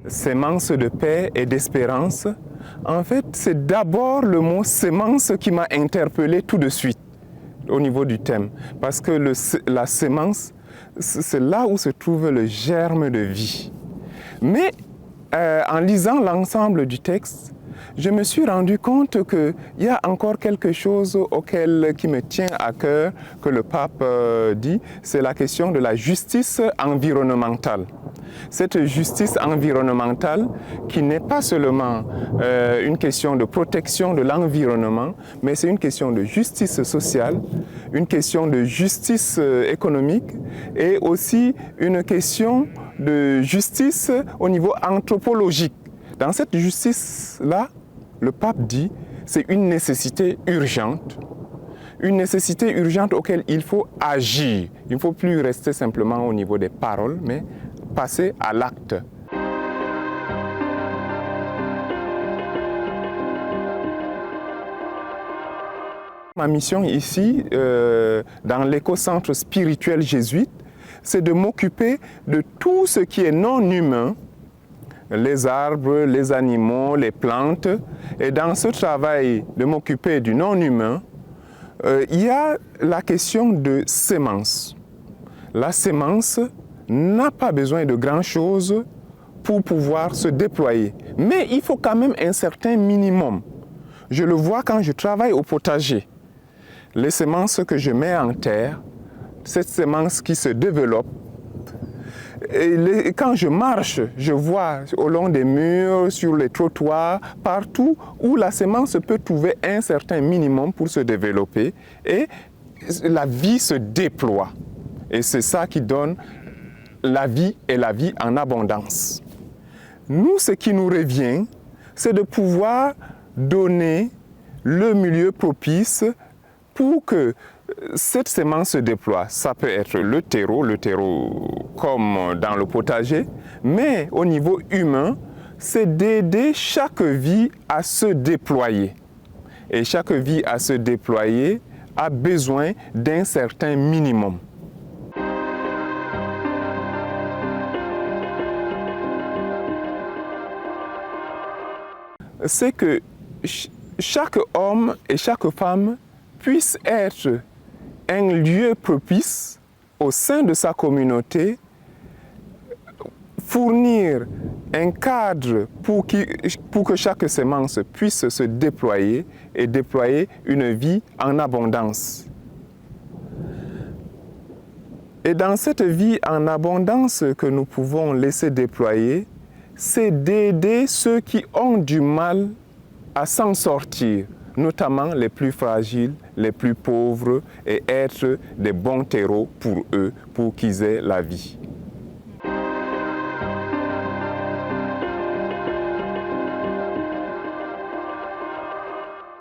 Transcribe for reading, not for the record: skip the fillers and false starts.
sémence de paix et d'espérance, en fait, c'est d'abord le mot sémence qui m'a interpellé tout de suite au niveau du thème. Parce que la sémence, c'est là où se trouve le germe de vie. Mais en lisant l'ensemble du texte, je me suis rendu compte qu'il y a encore quelque chose qui me tient à cœur, que le pape dit, c'est la question de la justice environnementale. Cette justice environnementale qui n'est pas seulement une question de protection de l'environnement, mais c'est une question de justice sociale, une question de justice économique et aussi une question de justice au niveau anthropologique. Dans cette justice-là, le pape dit, c'est une nécessité urgente auquel il faut agir. Il ne faut plus rester simplement au niveau des paroles, mais passer à l'acte. Ma mission ici, dans l'éco-centre spirituel jésuite, c'est de m'occuper de tout ce qui est non humain, les arbres, les animaux, les plantes. Et dans ce travail de m'occuper du non-humain, il y a la question de sémence. La sémence n'a pas besoin de grand-chose pour pouvoir se déployer. Mais il faut quand même un certain minimum. Je le vois quand je travaille au potager. Les semences que je mets en terre, cette sémence qui se développe, et quand je marche, je vois au long des murs, sur les trottoirs, partout où la sémence peut trouver un certain minimum pour se développer et la vie se déploie. Et c'est ça qui donne la vie et la vie en abondance. Nous, ce qui nous revient, c'est de pouvoir donner le milieu propice pour que cette sémence se déploie. Ça peut être le terreau comme dans le potager, mais au niveau humain, c'est d'aider chaque vie à se déployer. Et chaque vie à se déployer a besoin d'un certain minimum. C'est que chaque homme et chaque femme puisse être un lieu propice au sein de sa communauté, fournir un cadre pour que chaque sémence puisse se déployer et déployer une vie en abondance. Et dans cette vie en abondance que nous pouvons laisser déployer, c'est d'aider ceux qui ont du mal à s'en sortir, notamment les plus fragiles, les plus pauvres, et être des bons terreaux pour eux, pour qu'ils aient la vie.